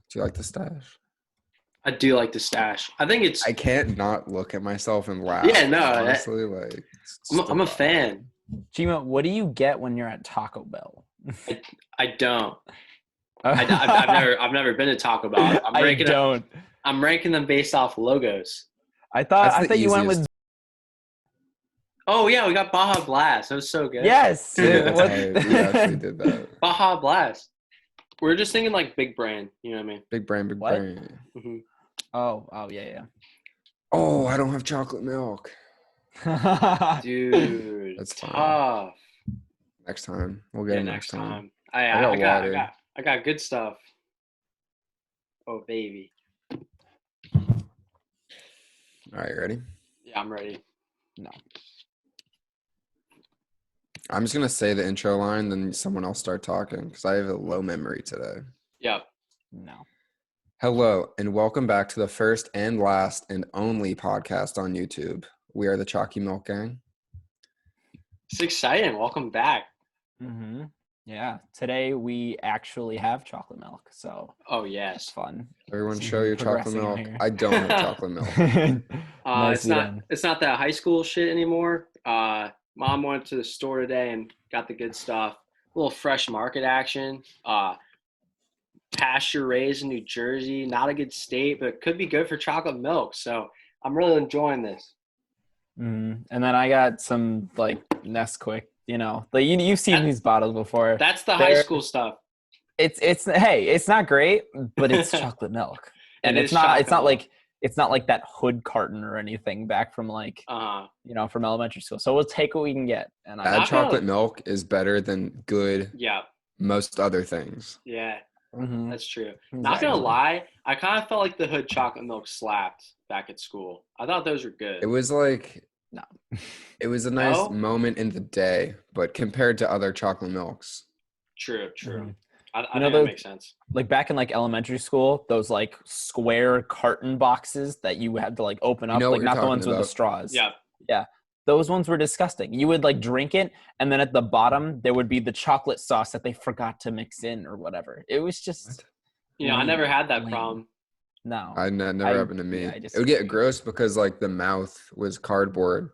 Do you like the stash? I do like the stash. I think it's I can't not look at myself and laugh. Yeah, no, honestly, like I'm a fan. Chima, what do you get when you're at Taco Bell? I don't. I've never been to Taco Bell. I'm ranking them based off logos. I That's thought the you went easiest. with Oh yeah, we got Baja Blast. That was so good. yes. That's What- right. We actually did that. Baja Blast. We're just thinking like big brand. You know what I mean? Big brain, big What? brain. Oh yeah. Oh, I don't have chocolate milk. Dude, That's fine. tough. Next time. We'll get it next time. I got water. got good stuff. Oh baby. All right, you ready? Yeah, I'm ready. No. I'm just going to say the intro line, then someone else start talking because I have a low memory today. Yep. No. Hello, and welcome back to the first and last and only podcast on YouTube. We are the Chalky Milk Gang. It's exciting. Welcome back. Mm-hmm. Yeah. Today we actually have chocolate milk, so Oh it's yes. fun. Everyone show your chocolate Progressing on milk. here. I don't have chocolate milk. Nicely done. It's not that high school shit anymore. Mom went to the store today and got the good stuff. A little fresh market action. Pasture raised in New Jersey. Not a good state, but could be good for chocolate milk. So I'm really enjoying this. And then I got some like Nesquik. You know, like you've seen these bottles before. That's the high school stuff. It's not great, but it's chocolate milk, and It it's is not chocolate like that hood carton or anything back from like from elementary school. So we'll take what we can get. And Bad chocolate milk is better than good most other things. Yeah. Mm-hmm. That's true. Exactly. Not gonna lie, I kind of felt like the hood chocolate milk slapped back at school. I thought those were good. It was like No. It was a nice moment in the day, but compared to other chocolate milks. True. Mm-hmm. I think that makes sense. Like back in like elementary school, those like square carton boxes that you had to like open up, like not the ones with the straws. Yeah. Those ones were disgusting. You would like drink it, and then at the bottom there would be the chocolate sauce that they forgot to mix in or whatever. It was just I never had that problem. No. Never happened to me. Yeah, it would get gross because like the mouth was cardboard.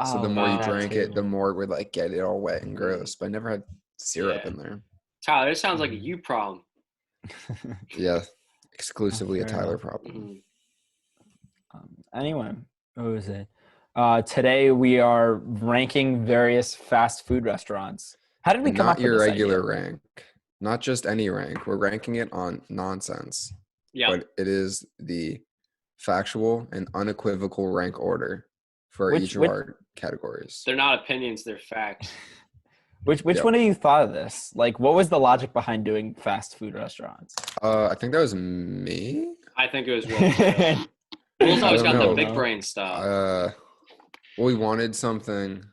So the more you drank it, the more it would like get it all wet and gross. But I never had syrup in there. Tyler, this sounds like a you problem. Yeah, exclusively a Tyler problem. Anyway, what was it? Today we are ranking various fast food restaurants. How did we come up with this Not your regular idea? rank. Not just any rank. We're ranking it on nonsense. Yeah. But it is the factual and unequivocal rank order for each of our categories. They're not opinions, they're facts. Which one of you thought of this? Like, what was the logic behind doing fast food restaurants? I think that was me. I think it was Will. Will's always got the big brain stuff. We wanted something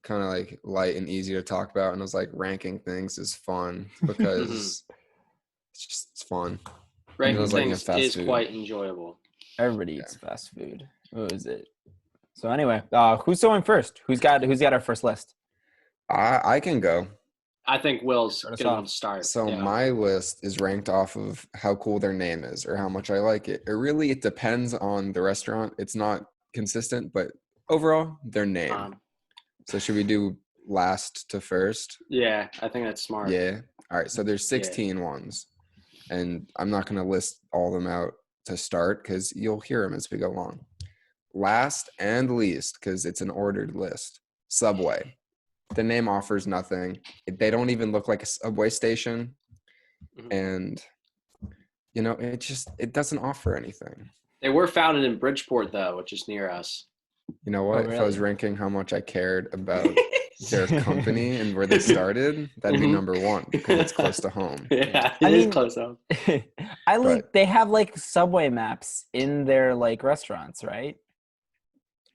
kind of like light and easy to talk about, and I was like, ranking things is fun because it's fun. Ranking things is quite enjoyable. Everybody eats fast food. What was it? So anyway, who's going first? Who's got our first list? I can go. I think Will's going to start. So my list is ranked off of how cool their name is or how much I like it. It depends on the restaurant. It's not consistent, but overall, their name. So should we do last to first? Yeah, I think that's smart. Yeah. All right. So there's 16 ones, and I'm not going to list all of them out to start because you'll hear them as we go along. Last and least, because it's an ordered list. Subway. The name offers nothing. They don't even look like a Subway station. And, it doesn't offer anything. They were founded in Bridgeport, though, which is near us. You know what? If I was ranking how much I cared about their company and where they started, that'd be number one because it's close to home. Yeah, it is close to home. They have like Subway maps in their like restaurants, right?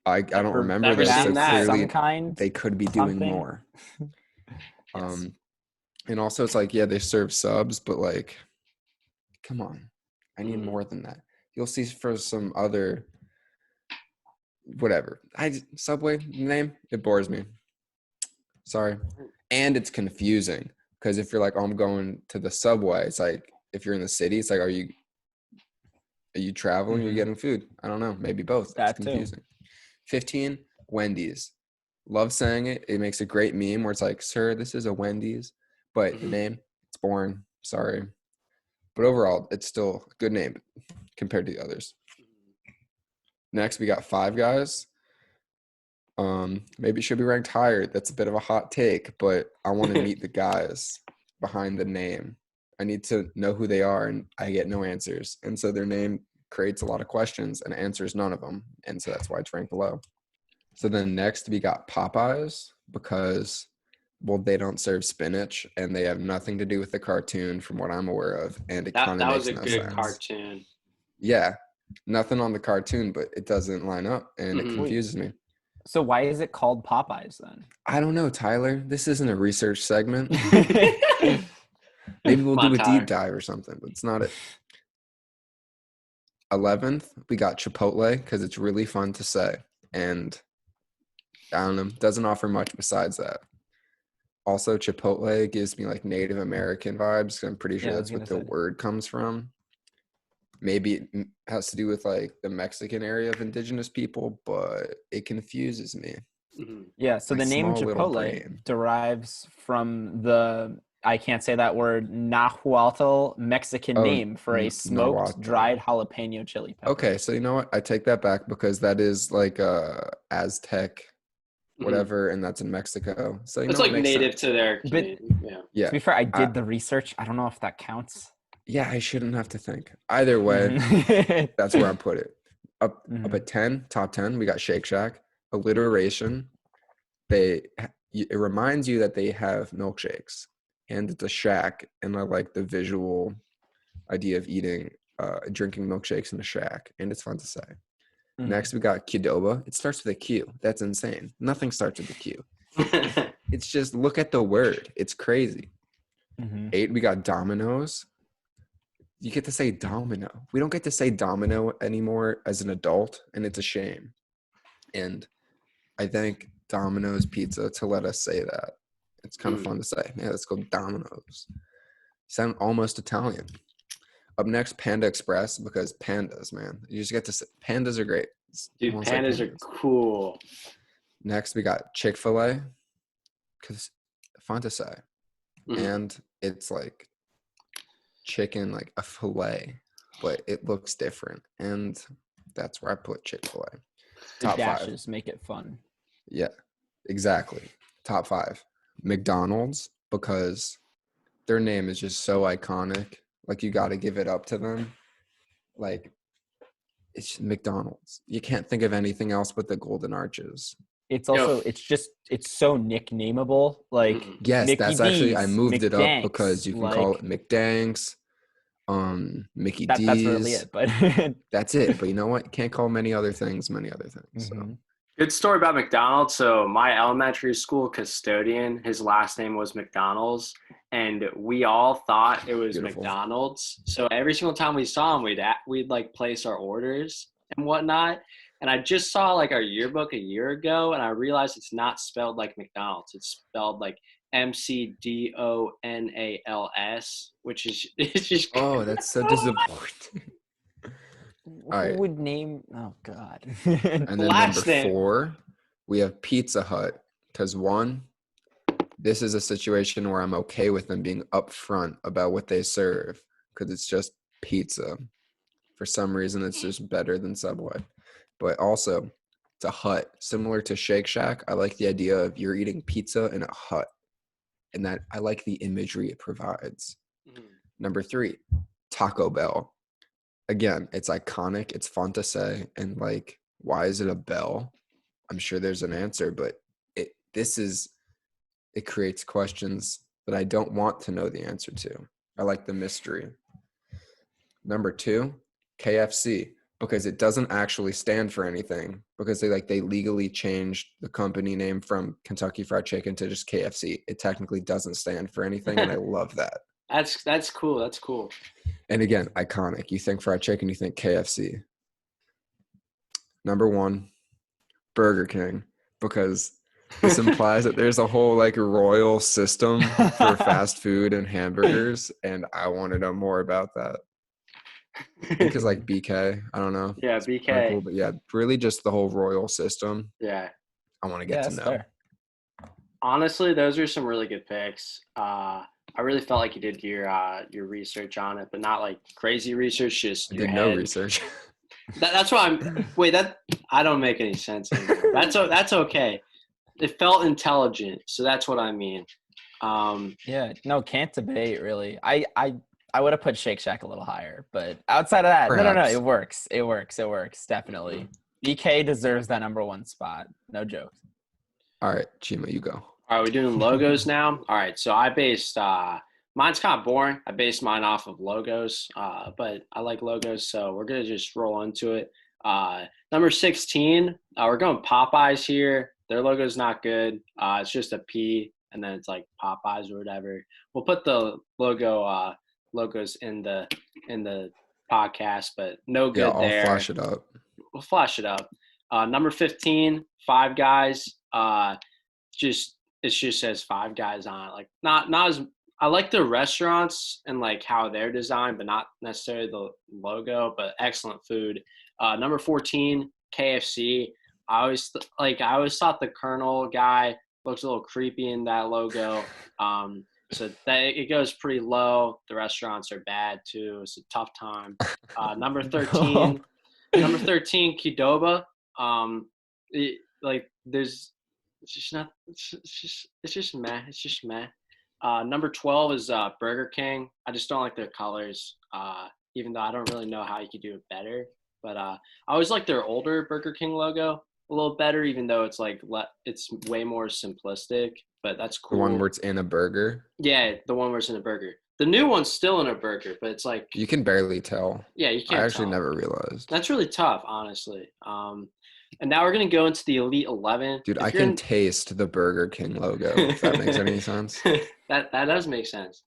I don't remember this. So clearly some kind. They could be doing more. Yes. And also it's like, they serve subs, but like, come on, I need more than that. You'll see for some other, whatever. Subway name, it bores me. Sorry. And it's confusing because if you're like, I'm going to the Subway, it's like, if you're in the city, it's like, are you traveling? Or are you getting food? I don't know. Maybe both. That's confusing. 15, Wendy's. Love saying it. It makes a great meme where it's like, sir, this is a Wendy's. But the name, it's boring. Sorry. But overall, it's still a good name compared to the others. Next, we got Five Guys. Maybe it should be ranked higher. That's a bit of a hot take, but I want to meet the guys behind the name. I need to know who they are, and I get no answers. And so their name creates a lot of questions and answers none of them. And so that's why it's ranked below. So then next we got Popeyes because, well, they don't serve spinach and they have nothing to do with the cartoon from what I'm aware of. And it kind of makes no sense. That was a good cartoon. Yeah. Nothing on the cartoon, but it doesn't line up and it confuses me. So why is it called Popeyes then? I don't know, Tyler. This isn't a research segment. Maybe we'll do a deep dive or something, but it's not it. 11th, we got Chipotle because it's really fun to say. And I don't know, doesn't offer much besides that. Also, Chipotle gives me like Native American vibes. I'm pretty sure that's what the word comes from. Maybe it has to do with like the Mexican area of indigenous people, but it confuses me. Yeah, so the name Chipotle derives from the, I can't say that word, Nahuatl Mexican name for a smoked dried jalapeno chili pepper. Okay, so you know what? I take that back because that is like Aztec whatever, and that's in Mexico. So it's like native to their community. Yeah. To be fair, I did the research. I don't know if that counts. Yeah, I shouldn't have to think. Either way, that's where I put it. Up at 10, top 10, we got Shake Shack. Alliteration. It reminds you that they have milkshakes. And it's a shack, and I like the visual idea of drinking milkshakes in a shack, and it's fun to say. Next, we got Qdoba. It starts with a Q. That's insane. Nothing starts with a Q. It's just, look at the word. It's crazy. 8, we got Domino's. You get to say domino. We don't get to say domino anymore as an adult, and it's a shame. And I thank Domino's Pizza to let us say that. It's kind of fun to say. Yeah, let's go Domino's. Sound almost Italian. Up next, Panda Express, because pandas, man. You just get to say, pandas are great. Dude, pandas are cool. Next, we got Chick-fil-A, because fun to say. And it's like chicken, like a fillet, but it looks different. And that's where I put Chick-fil-A. Top dashes 5. Make it fun. Yeah, exactly. Top 5. McDonald's, because their name is just so iconic. Like, you got to give it up to them. Like, it's McDonald's. You can't think of anything else but the Golden Arches. It's also, it's so nicknameable. Like, yes, Mickey that's D's, actually, I moved McDanks, it up because you can call it McDanks, Mickey D's. That's really it, but that's it. But you know what? You can't call many other things. So. Good story about McDonald's. So my elementary school custodian, his last name was McDonald's, and we all thought it was McDonald's. So every single time we saw him, we'd like place our orders and whatnot. And I just saw like our yearbook a year ago, and I realized it's not spelled like McDonald's. It's spelled like McDonald's, which is it's just. Oh, that's so disappointing. Who would name? Oh God. And then number 4, we have Pizza Hut, because 1, this is a situation where I'm okay with them being upfront about what they serve, because it's just pizza. For some reason, it's just better than Subway. But also, it's a hut. Similar to Shake Shack, I like the idea of you're eating pizza in a hut. And that I like the imagery it provides. Number 3, Taco Bell. Again, it's iconic. It's fun to say. And like, why is it a bell? I'm sure there's an answer, but it creates questions that I don't want to know the answer to. I like the mystery. Number 2, KFC. Because it doesn't actually stand for anything, because they legally changed the company name from Kentucky Fried Chicken to just KFC. It technically doesn't stand for anything, and I love that. That's cool. That's cool. And again, iconic. You think fried chicken, you think KFC. Number 1, Burger King, because This implies that there's a whole like royal system for fast food and hamburgers, and I want to know more about that. I think it's like BK. I don't know. Yeah, it's BK. cool, but yeah, really just the whole royal system. Yeah. I want to get to know. Fair. Honestly, those are some really good picks. I really felt like you did your research on it, but not like crazy research, just your head. No research. That's why I don't make any sense anymore. That's okay. It felt intelligent, so that's what I mean. Yeah, no, can't debate really. I would have put Shake Shack a little higher, but outside of that, Perhaps. No, it works. It works definitely. BK deserves that number 1 spot. No joke. All right, Chima, you go. All right, we're doing logos now. All right, so I based mine's kind of boring. I based mine off of logos, but I like logos, so we're gonna just roll into it. Number 16, we're going Popeyes here. Their logo's not good. It's just a P, and then it's like Popeyes or whatever. We'll put the logos in the podcast, but no good there. I'll flash it up. We'll flash it up. Number 15, Five Guys. It just says Five Guys on it. Like not as I like the restaurants and like how they're designed, but not necessarily the logo. But excellent food. Number 14, KFC. I always thought the Colonel guy looks a little creepy in that logo. So that it goes pretty low. The restaurants are bad too. It's a tough time. Number 13, Qdoba. It's just meh. Number 12 is Burger King. I just don't like their colors. Even though I don't really know how you could do it better. But I always like their older Burger King logo a little better, even though it's like it's way more simplistic. But that's cool. The one where it's in a burger? Yeah, the one where it's in a burger. The new one's still in a burger, but it's like you can barely tell. Yeah, you can't. I actually never realized. That's really tough, honestly. And now we're gonna go into the Elite 11. Dude, I can taste the Burger King logo. If that makes any sense. That does make sense.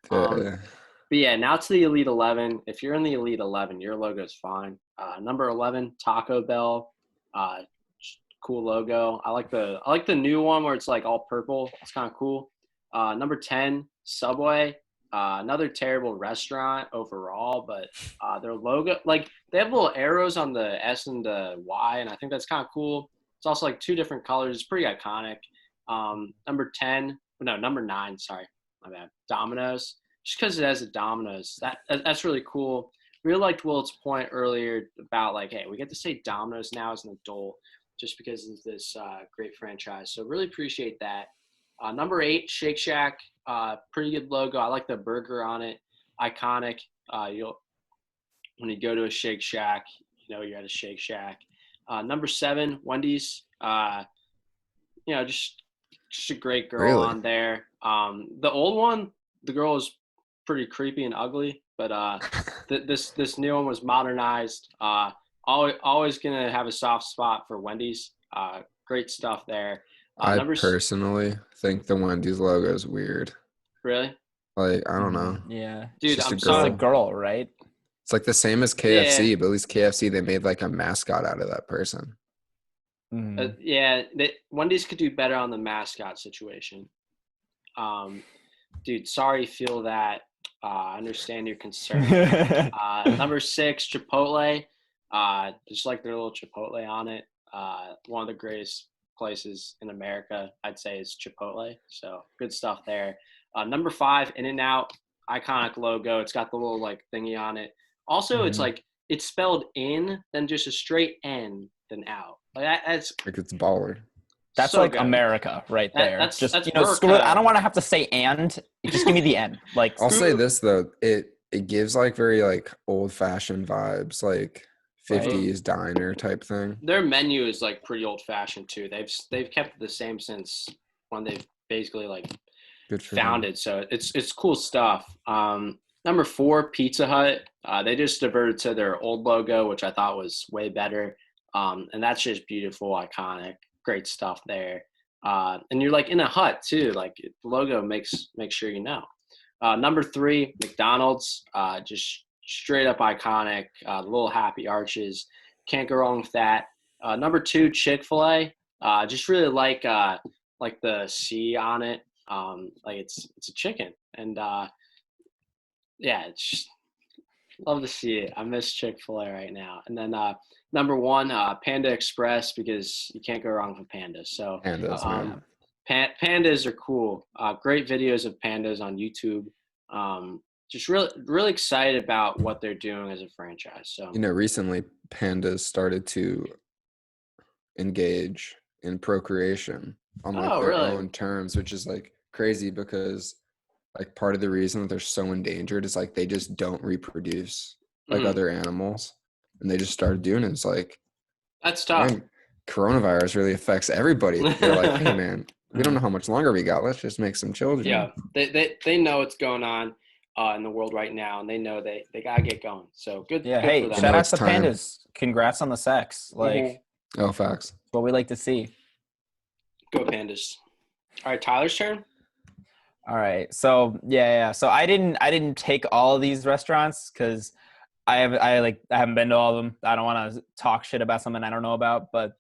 But yeah, now to the Elite 11. If you're in the Elite 11, your logo's fine. Number 11, Taco Bell. Cool logo. I like the new one where it's like all purple. It's kind of cool. Number 10, Subway. Another terrible restaurant overall, but their logo, like they have little arrows on the S and the Y, and I think that's kind of cool. It's also like 2 different colors. It's pretty iconic. Number 9, sorry, my bad. Domino's. Just because it has a Domino's, that's really cool. Really liked Wilt's point earlier about like, hey, we get to say Domino's now as an adult just because of this great franchise. So really appreciate that. Number 8, Shake Shack. Pretty good logo. I like the burger on it. Iconic. When you go to a Shake Shack, you know you're at a Shake Shack. Number 7, Wendy's. Just a great girl on there. The old one, the girl was pretty creepy and ugly, but this new one was modernized. Always gonna have a soft spot for Wendy's. Great stuff there. I personally think the Wendy's logo is weird. Really? Like, I don't know. Yeah. Dude, I'm just a girl, right? It's like the same as KFC, but at least KFC, they made like a mascot out of that person. Wendy's could do better on the mascot situation. Dude, sorry you feel that. I understand your concern. Number 6, Chipotle. Just like their little Chipotle on it. One of the greatest places in America, I'd say, is Chipotle. So good stuff there. Number 5, In-N-Out. Iconic logo. It's got the little like thingy on it. Also, it's like it's spelled in, then just a straight N, then out. Like that's like it's baller. That's so like good. America right there. That's screw it. I don't want to have to say and. Just give me the N. Like I'll say this though, it gives like very like old fashioned vibes, like 50s diner type thing. Their menu is like pretty old fashioned too. They've kept it the same since when they've basically like founded. So it's cool stuff. Number 4, Pizza Hut. They just diverted to their old logo, which I thought was way better. And that's just beautiful, iconic, great stuff there. And you're like in a hut too. Like the logo makes sure you know. Number 3, McDonald's. Just straight up iconic. The little happy arches. Can't go wrong with that. Number 2, Chick-fil-A. Just really like like the C on it. Like it's a chicken, and yeah, it's just, love to see it. I miss Chick-fil-A right now. And then number one, Panda Express, because you can't go wrong with pandas. So Pandas, man. Pandas are cool. Great videos of pandas on YouTube. Just really excited about what they're doing as a franchise. So recently pandas started to engage in procreation on like their own terms, which is like crazy because like part of the reason that they're so endangered is like they just don't reproduce like other animals, and they just started doing it. It's like, that's tough. Man, coronavirus really affects everybody. They're like, hey man, we don't know how much longer we got. Let's just make some children. Yeah, they know what's going on in the world right now, and they know they gotta get going. So good. Yeah. Good Hey, for shout out to pandas. Congrats on the sex. Like, oh, facts. What we like to see. Go pandas. All right, Tyler's turn. All right. So yeah. So I didn't take all of these restaurants because I haven't been to all of them. I don't want to talk shit about something I don't know about, but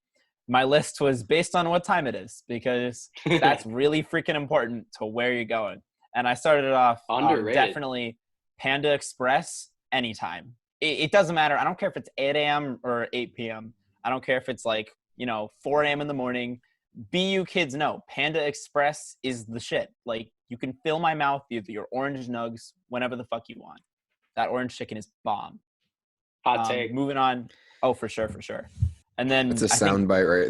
my list was based on what time it is, because that's really freaking important to where you're going. And I started it off definitely Panda Express anytime. It doesn't matter. I don't care if it's 8 a.m. or 8 p.m. I don't care if it's like, 4 a.m. in the morning. BU kids know Panda Express is the shit. Like, you can fill my mouth with your orange nugs whenever the fuck you want. That orange chicken is bomb. Hot take. Moving on. Oh, for sure. And then it's a soundbite right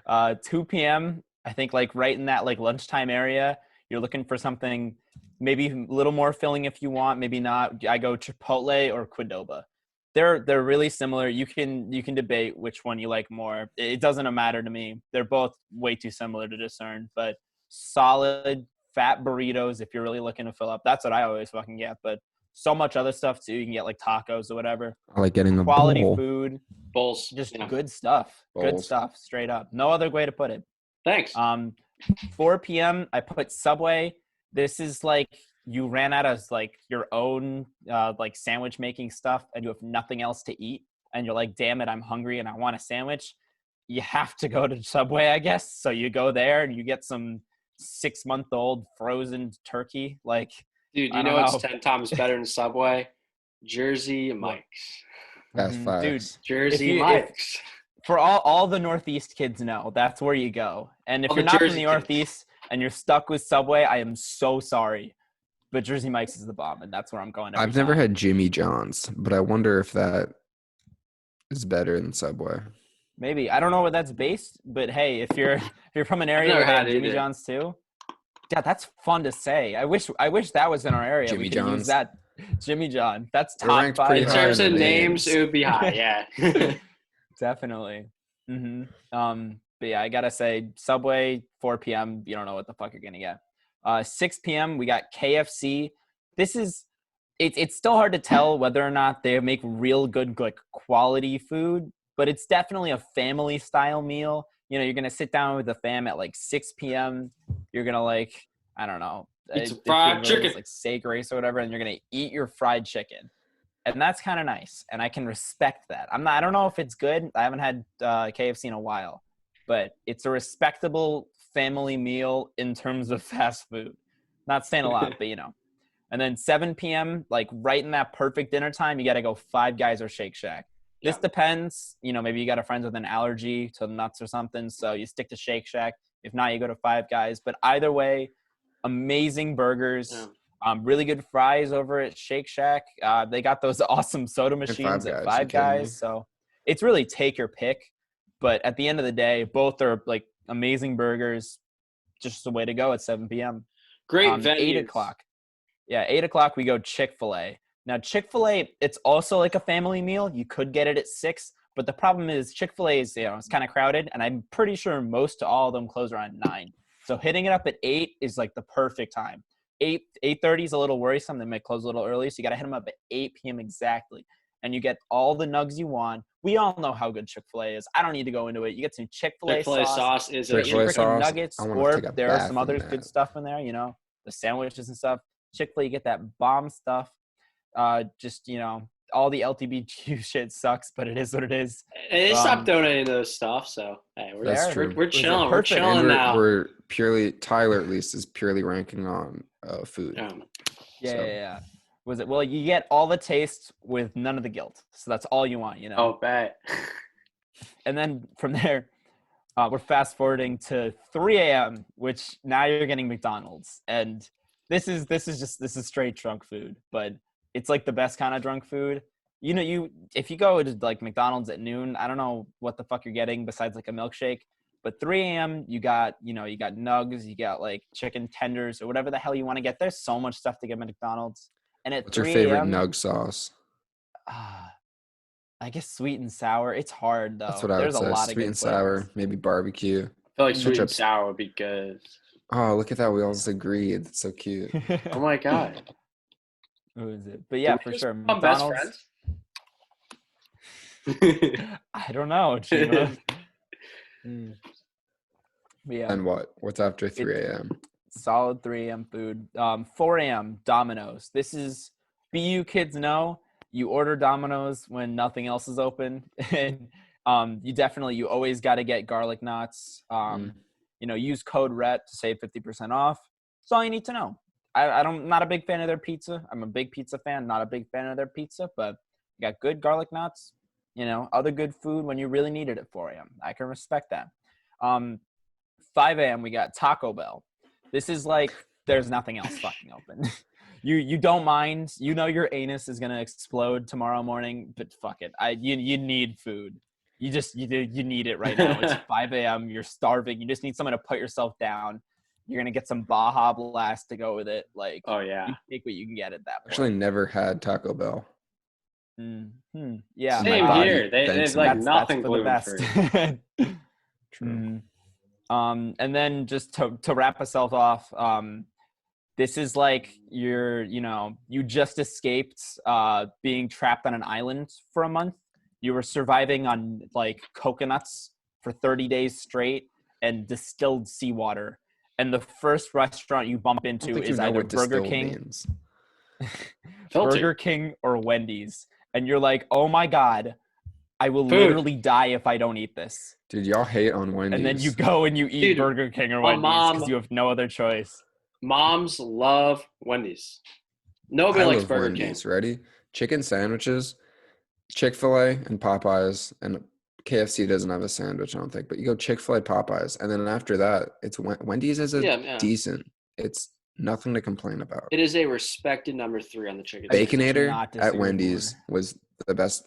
there. 2 p.m. I think like right in that like lunchtime area, you're looking for something maybe a little more filling if you want, maybe not. I go Chipotle or Qdoba. They're really similar. You can debate which one you like more. It doesn't matter to me. They're both way too similar to discern, but solid fat burritos if you're really looking to fill up. That's what I always fucking get, but so much other stuff too. You can get like tacos or whatever. I like getting the quality bowl. food, bowls, just good stuff. Bowls. Good stuff, straight up. No other way to put it. Thanks. 4 p.m. I put Subway. This is like you ran out of like your own like sandwich making stuff, and you have nothing else to eat, and you're like, damn it, I'm hungry and I want a sandwich. You have to go to Subway, I guess. So you go there and you get some 6-month-old frozen turkey. Like, dude, you know what's 10 times better than Subway? Jersey Mike's. That's facts. Dude, Jersey Mike's. For all the Northeast kids know, that's where you go. And if you're not from the Northeast and you're stuck with Subway, I am so sorry. But Jersey Mike's is the bomb, and that's where I'm going. I've never had Jimmy John's, but I wonder if that is better than Subway. Maybe. I don't know where that's based, but hey, if you're from an area where they have Jimmy John's too, yeah, that's fun to say. I wish that was in our area. Jimmy we could John's. Use that. Jimmy John. That's top 5. In terms of names, it would be high. Yeah. Definitely. Mm-hmm. But yeah, I gotta say, Subway, 4 p.m. You don't know what the fuck you're gonna get. 6 p.m. we got KFC. This is it's still hard to tell whether or not they make real good like quality food, but it's definitely a family style meal. You're gonna sit down with the fam at like 6 p.m. You're gonna like, I don't know, it's fried chicken, like steak race or whatever, and you're gonna eat your fried chicken. And that's kind of nice, and I can respect that. I don't know if it's good. I haven't had KFC in a while, but it's a respectable family meal in terms of fast food. Not saying a lot, but And then 7 p.m., like right in that perfect dinner time, you got to go Five Guys or Shake Shack. This depends. Maybe you got a friend with an allergy to nuts or something, so you stick to Shake Shack. If not, you go to Five Guys. But either way, amazing burgers. Yeah. Really good fries over at Shake Shack. They got those awesome soda machines at Five Guys. So it's really take your pick. But at the end of the day, both are like amazing burgers. Just the way to go at 7 p.m. Great venues. 8 o'clock. Yeah, 8 o'clock we go Chick-fil-A. Now, Chick-fil-A, it's also like a family meal. You could get it at 6. But the problem is Chick-fil-A is, it's kind of crowded. And I'm pretty sure most all of them close around 9. So hitting it up at 8 is like the perfect time. 8:30 is a little worrisome. They might close a little early, so you got to hit them up at 8 p.m. exactly. And you get all the nugs you want. We all know how good Chick-fil-A is. I don't need to go into it. You get some Chick-fil-A sauce. Is Chick-fil-A sauce. Nuggets, or there are some other good stuff in there, the sandwiches and stuff. Chick-fil-A, you get that bomb stuff. all the LGBTQ shit sucks, but it is what it is. They stopped donating those stuff, so hey, we're chilling. We're chilling now. We're purely Tyler at least is purely ranking on food. Yeah. Was it? Well, you get all the taste with none of the guilt, so that's all you want, Oh, bet. And then from there, we're fast forwarding to 3 a.m., which now you're getting McDonald's, and this is straight drunk food, but it's like the best kind of drunk food. If you go to like McDonald's at noon, I don't know what the fuck you're getting besides like a milkshake. But 3 a.m. you got nugs, you got like chicken tenders or whatever the hell you want to get. There's so much stuff to get at McDonald's. And at what's your favorite nug sauce? I guess sweet and sour. It's hard though. That's what I would say. A lot sweet and sour, maybe barbecue. I feel like sweet and sour would be good. Oh, look at that. We all just agreed. That's so cute. Oh my God. Who is it? But yeah, for sure. McDonald's. Best friends? I don't know. Yeah. And what's after 3 a.m.? Solid 3 a.m. food. 4 a.m. Domino's. This is BU kids know you order Domino's when nothing else is open. And you always got to get garlic knots. Use code RET to save 50% off. That's all you need to know. I'm not a big fan of their pizza. I'm a big pizza fan, not a big fan of their pizza, but you got good garlic knots, other good food when you really need it at 4 a.m. I can respect that. 5 a.m. we got Taco Bell. This is like there's nothing else fucking open. You don't mind. Your anus is going to explode tomorrow morning, but fuck it. You need food. You need it right now. It's 5 a.m. You're starving. You just need someone to put yourself down. You're going to get some Baja Blast to go with it. Like, oh yeah, you take what you can get at that point. Actually never had Taco Bell. Yeah. Same here. They've like nothing gluten-free. True. And then just to wrap ourselves off, this is like you just escaped being trapped on an island for a month. You were surviving on like coconuts for 30 days straight and distilled seawater. And the first restaurant you bump into is either Burger King, Burger King or Wendy's. And you're like, oh my God, I will literally die if I don't eat this. Dude, y'all hate on Wendy's. And then you go and you eat Burger King or Wendy's because you have no other choice. Moms love Wendy's. Nobody likes Burger Wendy's. King. Ready? Chicken sandwiches, Chick-fil-A and Popeyes, and KFC doesn't have a sandwich, I don't think. But you go Chick-fil-A, Popeyes, and then after that, it's Wendy's is decent. It's nothing to complain about. It is a respected number 3 on the chicken. Baconator at Wendy's was the best,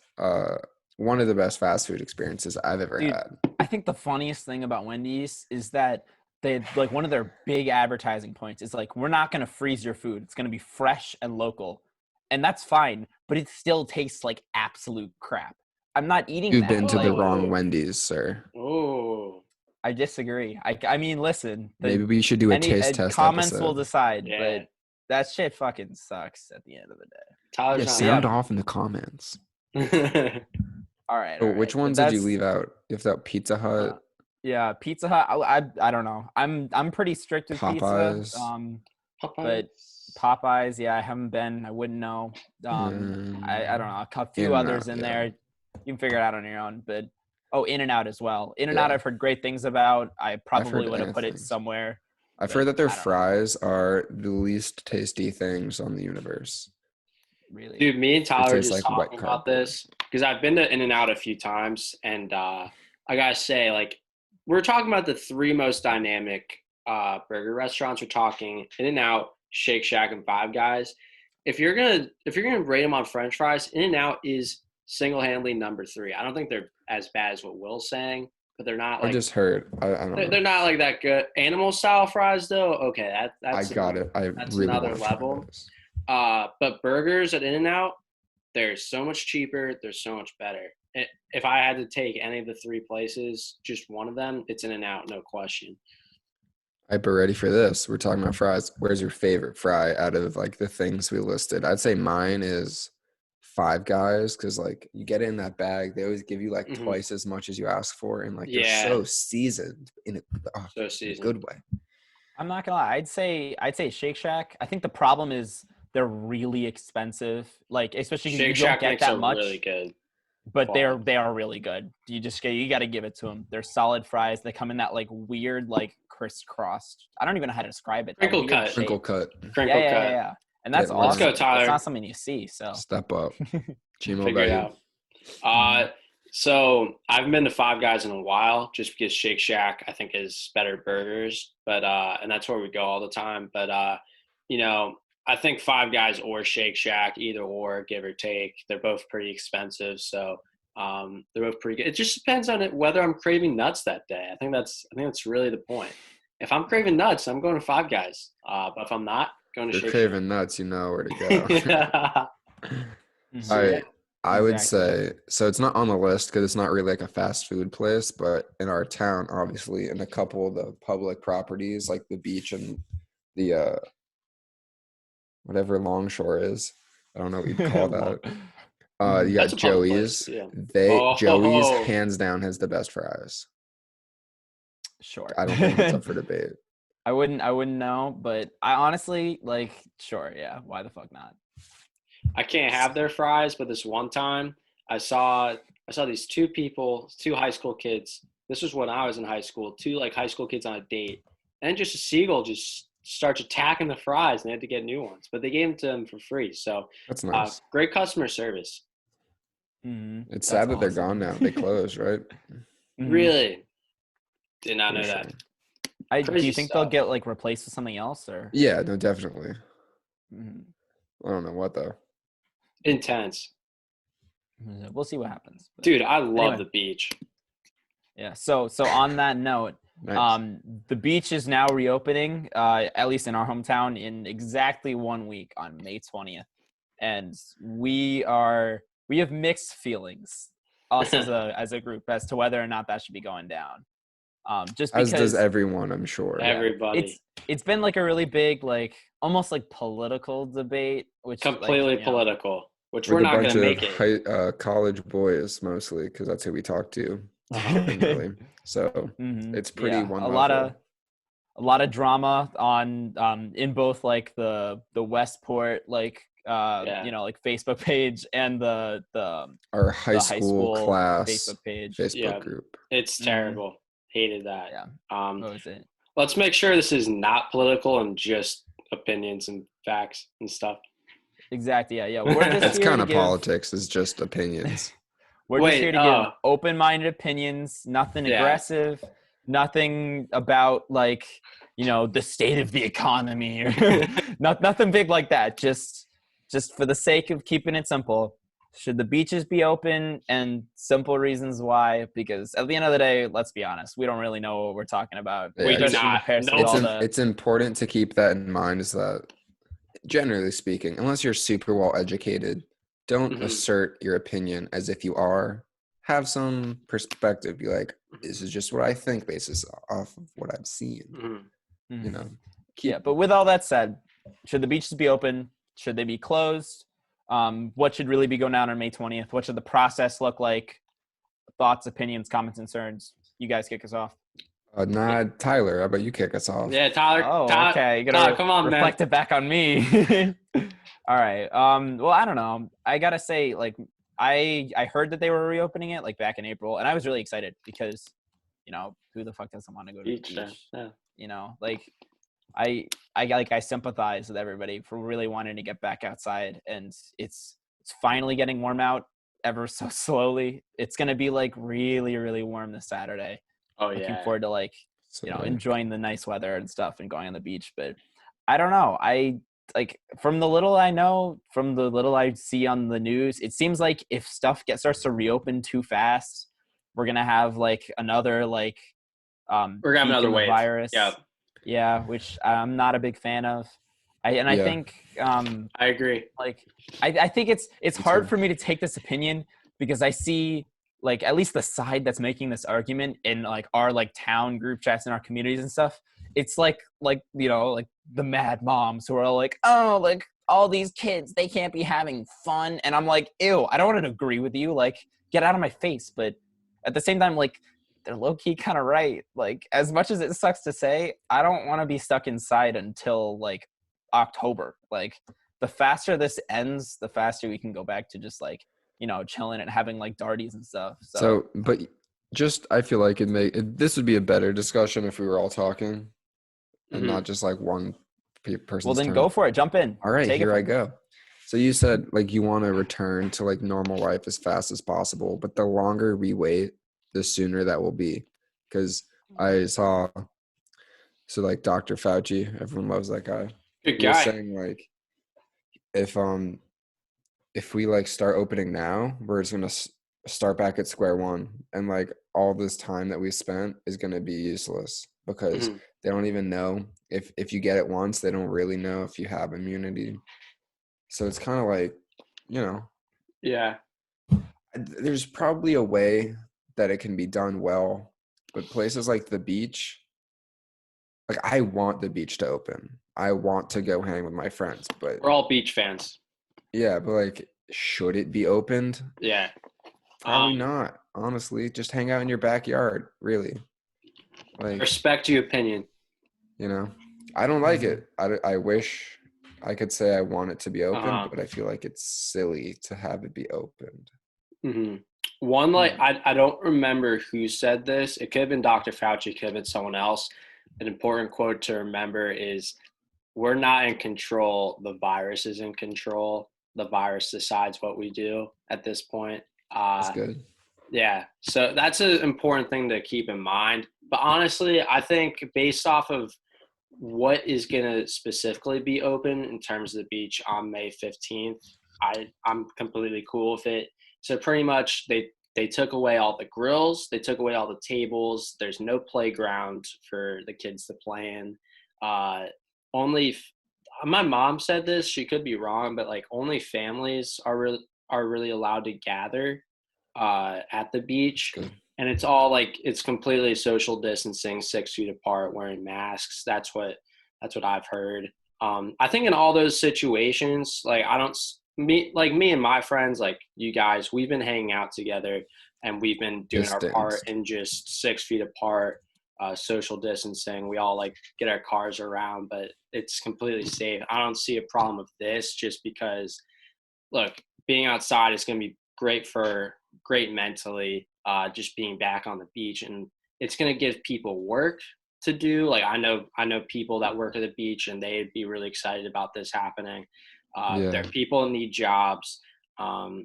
one of the best fast food experiences I've ever had. I think the funniest thing about Wendy's is that they like one of their big advertising points is like, we're not going to freeze your food. It's going to be fresh and local. And that's fine, but it still tastes like absolute crap. I'm not eating You've been to the wrong Wendy's, sir. Oh. I disagree. I mean, listen. Maybe we should do a taste test comments episode. Will decide, but that shit fucking sucks at the end of the day. Sound off in the comments. All right. So which ones did you leave out? You left out Pizza Hut. Yeah, Pizza Hut. I don't know. I'm pretty strict with Popeyes. Pizza. But Popeyes, I haven't been. I wouldn't know. I don't know. A few others in there. You can figure it out on your own. But In-N-Out as well. In-N-Out, I've heard great things about. I probably would have put it somewhere. I've heard that their fries are the least tasty things on the universe. Really? Dude, me and Tyler were just talking about this because I've been to In-N-Out a few times, and I gotta say, like, we're talking about the 3 most dynamic burger restaurants. We're talking In-N-Out, Shake Shack, and Five Guys. If you're gonna rate them on French fries, In-N-Out is single-handedly number 3. I don't think they're as bad as what Will's saying, but they're not. Like, I just heard. I don't know. They're not like that good. Animal-style fries, though. Okay, that's. I got it. That's really another level. But burgers at In-N-Out, they're so much cheaper. They're so much better. If I had to take any of the 3 places, just one of them, it's In-N-Out, no question. All right, but ready for this? We're talking about fries. Where's your favorite fry out of like the things we listed? I'd say mine is Five Guys, because like you get it in that bag, they always give you like twice as much as you ask for, and like they're so seasoned in a good way. I'm not gonna lie. I'd say Shake Shack. I think the problem is They're really expensive. Like, especially Shake because you don't Shack get makes that a much. really good. But they are really good. You got to give it to them. They're solid fries. They come in that like weird like crisscrossed. I don't even know how to describe it. Crinkle cut. Crinkle cut. Yeah. And that's awesome. Let's go, Tyler. It's not something you see. So step up. Chimo, figure it out. So I haven't been to Five Guys in a while, just because Shake Shack I think is better burgers, but and that's where we go all the time. But you know, I think Five Guys or Shake Shack, either or, give or take, they're both pretty expensive. So they're both pretty good. It just depends on whether I'm craving nuts that day. I think that's really the point. If I'm craving nuts, I'm going to Five Guys. But if I'm not, going to Shake Shack. You're craving nuts, you know where to go. All right. I would say, so it's not on the list because it's not really like a fast food place, but in our town, obviously, in a couple of the public properties, like the beach and the whatever Longshore is. I don't know what you'd call that. You got Joey's. Yeah. Joey's hands down has the best fries. Sure. I don't think it's up for debate. I wouldn't know, but I honestly like, sure, yeah. Why the fuck not? I can't have their fries, but this one time I saw these two high school kids. This was when I was in high school, two like high school kids on a date. And just a seagull just starts attacking the fries and they had to get new ones, but they gave them to them for free. So that's nice. Great customer service. Mm-hmm. It's sad that they're gone now. They closed, right? Mm-hmm. Really? Did not know that. Do you think they'll get like replaced with something else or? Yeah, no, definitely. Mm-hmm. I don't know what though. Intense. We'll see what happens. Dude, I love the beach. Yeah. So on that note, nice. The beach is now reopening, at least in our hometown, in exactly 1 week on May 20th, and we have mixed feelings, us as a group, as to whether or not that should be going down. Just because, as does everyone, I'm sure. Everybody. It's been like a really big, like almost like political debate, which completely political. Which we're not going to make it. College boys mostly, because that's who we talk to. Really. So it's pretty one level. A lot of drama on in both like the Westport like like Facebook page and our high school class Facebook page, group. It's terrible. Hated that. Yeah. What was it? Let's make sure this is not political and just opinions and facts and stuff. Exactly. Yeah. It's kind of politics. It's just opinions. We're just here to give open-minded opinions. Nothing aggressive. Nothing about like the state of the economy or nothing big like that. Just for the sake of keeping it simple. Should the beaches be open, and simple reasons why? Because at the end of the day, let's be honest, we don't really know what we're talking about. Yeah, we do not. It's important to keep that in mind, is that generally speaking, unless you're super well educated, don't assert your opinion as if you are. Have some perspective. Be like, this is just what I think basis off of what I've seen. But with all that said, should the beaches be open? Should they be closed? What should really be going down on May 20th? What should the process look like? Thoughts, opinions, comments, concerns. You guys kick us off. Tyler, how about you kick us off? Yeah, Tyler. Okay. You're gonna come on, reflect it back on me. All right. Well, I don't know. I gotta say, like, I heard that they were reopening it like back in April, and I was really excited because, who the fuck doesn't want to go to the beach? Yeah. I sympathize with everybody for really wanting to get back outside, and it's finally getting warm out ever so slowly. It's gonna be like really, really warm this Saturday. Oh yeah. Looking forward to enjoying the nice weather and stuff and going on the beach. But I don't know. I from the little I know, from the little I see on the news, it seems like if stuff starts to reopen too fast, we're gonna have like another we're gonna have another wave. Virus. Yeah. Yeah, which I'm not a big fan of. I think I agree. I think it's hard for me to take this opinion because I see like at least the side that's making this argument in like our like town group chats in our communities and stuff. It's like the mad moms who are like, oh, like all these kids, they can't be having fun, and I'm like, ew, I don't want to agree with you, like get out of my face, but at the same time, like they're low-key kind of right. Like as much as it sucks to say, I don't want to be stuck inside until like October. Like the faster this ends, the faster we can go back to just like, chilling and having like darties and stuff. So but just, I feel like this would be a better discussion if we were all talking and not just like one person's Well, then turn. go for it. Jump in. All right, here I go. So you said like you want to return to like normal life as fast as possible, but the longer we wait, the sooner that will be. Because I saw, so like Dr. Fauci, everyone loves that guy. Good He was guy. saying like if we like start opening now, we're just gonna start back at square one, and like all this time that we spent is gonna be useless because they don't even know if you get it once, they don't really know if you have immunity. So it's kind of like, Yeah. There's probably a way that it can be done well, but places like the beach, like I want the beach to open. I want to go hang with my friends, but we're all beach fans. Yeah, but like, should it be opened? Yeah. Probably not. Honestly, just hang out in your backyard. Really. Like, respect your opinion. I don't like it. I wish I could say I want it to be open, but I feel like it's silly to have it be opened. One, like, I don't remember who said this. It could have been Dr. Fauci, it could have been someone else. An important quote to remember is, we're not in control. The virus is in control. The virus decides what we do at this point. That's good. Yeah. So that's an important thing to keep in mind. But honestly, I think based off of what is going to specifically be open in terms of the beach on May 15th, I'm completely cool with it. So pretty much they took away all the grills. They took away all the tables. There's no playground for the kids to play in. My mom said this, she could be wrong, but like only families are really allowed to gather at the beach. Good. And it's all like, it's completely social distancing, 6 feet apart, wearing masks. That's what I've heard. I think in all those situations, like me and my friends, like you guys, we've been hanging out together and we've been doing our part in just 6 feet apart. Social distancing. We all like get our cars around, but it's completely safe. I don't see a problem with this just because, look, being outside is going to be great mentally, just being back on the beach, and it's going to give people work to do. Like I know people that work at the beach and they'd be really excited about this happening. There are people who need jobs. I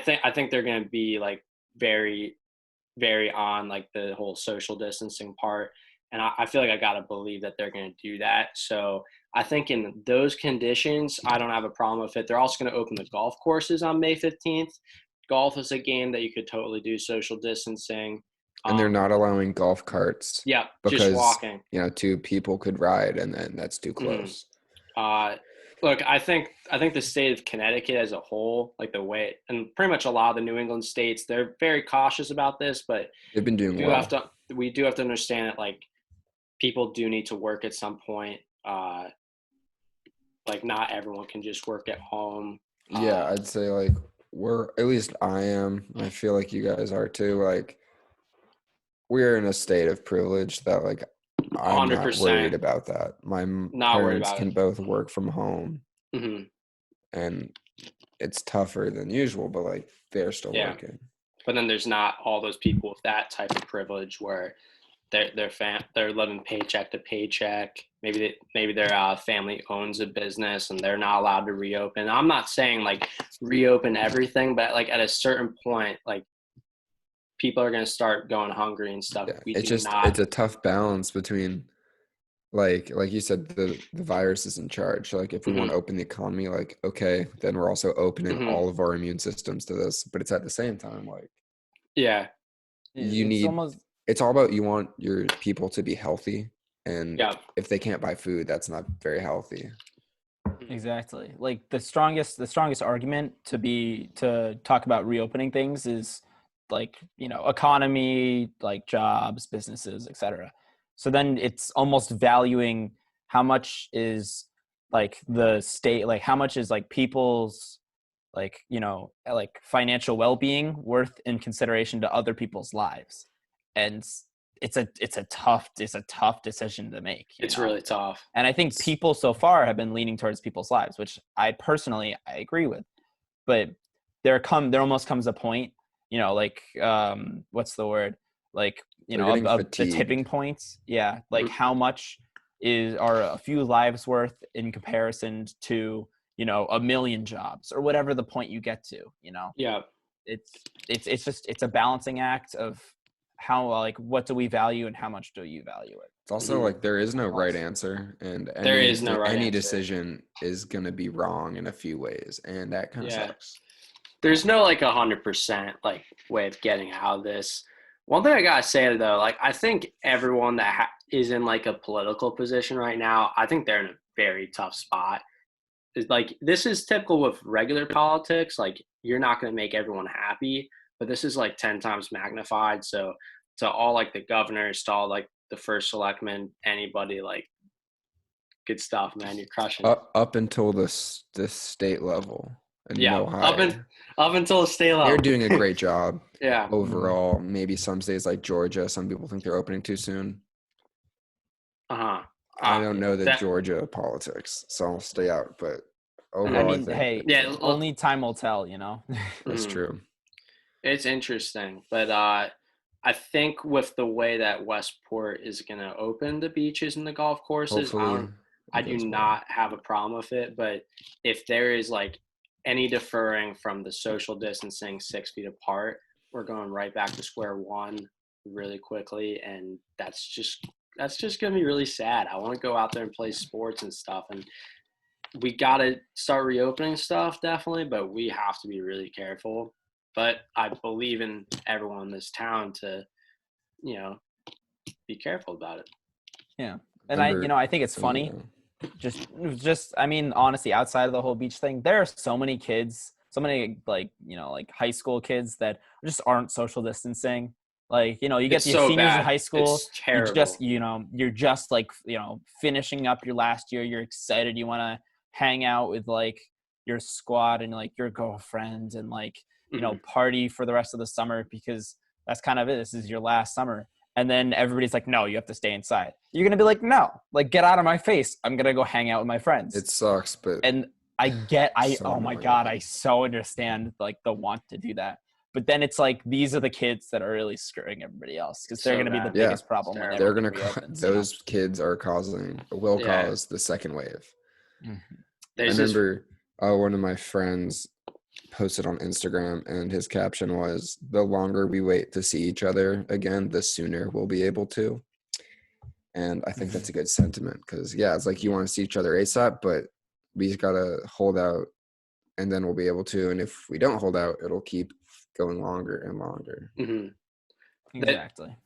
think they're going to be like very, very on like the whole social distancing part. And I feel like I got to believe that they're going to do that. So I think in those conditions, I don't have a problem with it. They're also going to open the golf courses on May 15th. Golf is a game that you could totally do social distancing. And they're not allowing golf carts. Yeah, because, just walking. 2 people could ride, and then that's too close. Look, I think the state of Connecticut as a whole, like the way, and pretty much a lot of the New England states, they're very cautious about this, but they've been doing well. We do have to understand that like people do need to work at some point. Like not everyone can just work at home. Yeah, I'd say like at least I am. I feel like you guys are too. Like we're in a state of privilege that like I'm 100%. Not worried about that. My parents can both work from home, and it's tougher than usual, but like they're still working. But then there's not all those people with that type of privilege where they're living paycheck to paycheck. Maybe their family owns a business and they're not allowed to reopen. I'm not saying like reopen everything, but like at a certain point, like people are going to start going hungry and stuff. Yeah, it's a tough balance between like you said, the virus is in charge. So like if we want to open the economy, like, okay, then we're also opening all of our immune systems to this, but it's at the same time, like, it's all about, you want your people to be healthy, and if they can't buy food, that's not very healthy. Exactly. Like the strongest argument to talk about reopening things is like, economy, like jobs, businesses, etc. So then it's almost valuing how much is like the state, like how much is like people's like, like financial well-being worth in consideration to other people's lives. And it's a tough decision to make. It's really tough. And I think people so far have been leaning towards people's lives, which I agree with. But there almost comes a point, like what's the word? Like, of the tipping points. Yeah. Like how much are a few lives worth in comparison to, a million jobs or whatever the point you get to, Yeah. It's a balancing act of how, like, what do we value and how much do you value it? It's also like there is no right answer, and any decision is going to be wrong in a few ways, and that kind of sucks. There's no like 100% like way of getting out of this. One thing I gotta say though, like I think everyone that is in like a political position right now, I think they're in a very tough spot. It's like this is typical with regular politics. Like you're not going to make everyone happy, but this is like 10 times magnified. So to all like the governors, to all like the first selectmen, anybody, like good stuff, man. You're crushing it. Up until this state level. And up until the state level. They're doing a great job. Yeah. Overall, maybe some states like Georgia, some people think they're opening too soon. I don't know the Georgia politics, so I'll stay out. But overall, I think only time will tell. That's true. It's interesting, but I think with the way that Westport is going to open the beaches and the golf courses, I do not have a problem with it. But if there is like any deferring from the social distancing 6 feet apart, we're going right back to square one really quickly, and that's just going to be really sad. I want to go out there and play sports and stuff, and we got to start reopening stuff, definitely, but we have to be really careful. But I believe in everyone in this town to, be careful about it. Yeah. And I think it's funny. Just, I mean, honestly, outside of the whole beach thing, there are so many kids, so many like high school kids that just aren't social distancing. Like, you get the seniors in high school. It's terrible. You're just like, finishing up your last year. You're excited. You want to hang out with like your squad and like your girlfriend and like, party for the rest of the summer because that's kind of it. This is your last summer. And then everybody's like, no, you have to stay inside. You're going to be like, no, like get out of my face. I'm going to go hang out with my friends. It sucks, but. And oh my God, I so understand like the want to do that. But then it's like, these are the kids that are really screwing everybody else because they're going to be the biggest problem. When they're going to, those kids will cause the second wave. Mm-hmm. I remember one of my friends posted on Instagram and his caption was, the longer we wait to see each other again, the sooner we'll be able to. And I think that's a good sentiment because, it's like you want to see each other ASAP, but we just got to hold out and then we'll be able to. And if we don't hold out, it'll keep going longer and longer. Mm-hmm. Exactly.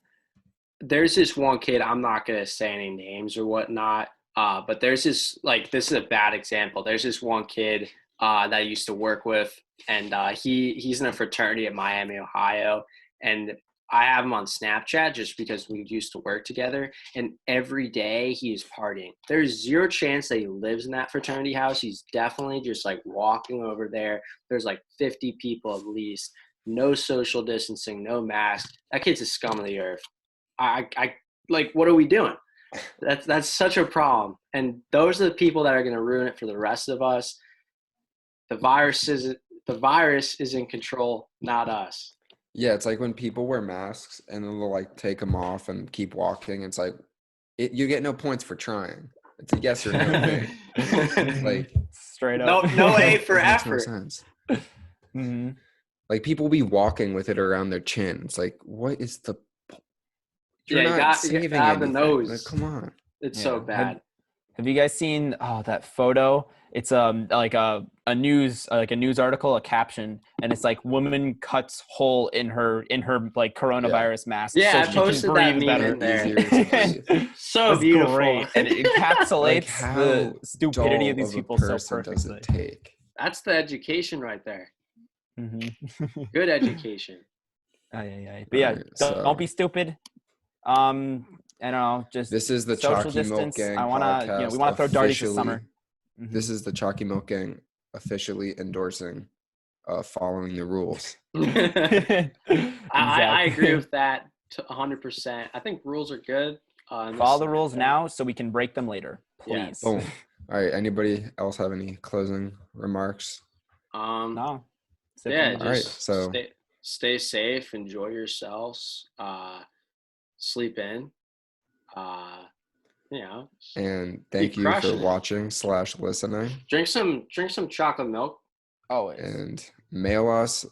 There's this one kid, I'm not going to say any names or whatnot, but there's this, like, this is a bad example. There's this one kid that I used to work with, and he's in a fraternity at Miami, Ohio, and I have him on Snapchat just because we used to work together, and every day he's partying. There's zero chance that he lives in that fraternity house. He's definitely just like walking over there. There's like 50 people at least, no social distancing, no mask. That kid's a scum of the earth. I like, what are we doing? That's such a problem. And those are the people that are going to ruin it for the rest of us. The virus is in control, not us. Yeah, it's like when people wear masks and then they'll like take them off and keep walking. It's like you get no points for trying. It's a yes or no thing. Like straight up. No A for effort. No sense. Mm-hmm. Like people will be walking with it around their chin. It's like, what is the? You're not saving anything. The nose. Like, come on. It's so bad. Have you guys seen that photo? It's like a news article, a caption, and it's like woman cuts hole in her like coronavirus mask. Yeah, so I posted that meme in there. So it's beautiful, great. And it encapsulates like the stupidity of these people so perfectly. Does it take? That's the education right there. Mm-hmm. Good education. But don't be stupid. I don't know, just this is the social Chalky distance. Milk Gang I want to, we want to throw darties this summer. Mm-hmm. This is the Chalky Milk Gang officially endorsing following the rules. I agree with that. 100%. I think rules are good. Follow the rules now so we can break them later, please. Boom. All right. Anybody else have any closing remarks? No. Yeah. All right. So stay safe. Enjoy yourselves. Sleep in. And thank you for watching / listening. Drink some chocolate milk. Always. And mail us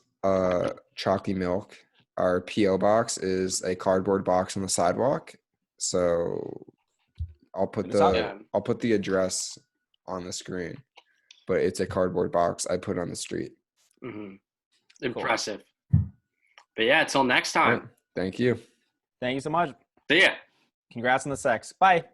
chalky milk. Our P.O. box is a cardboard box on the sidewalk. So I'll put the address on the screen, but it's a cardboard box I put on the street. Mm-hmm. Impressive. Cool. But yeah, until next time. Right. Thank you. Thank you so much. See ya. Congrats on the sex. Bye.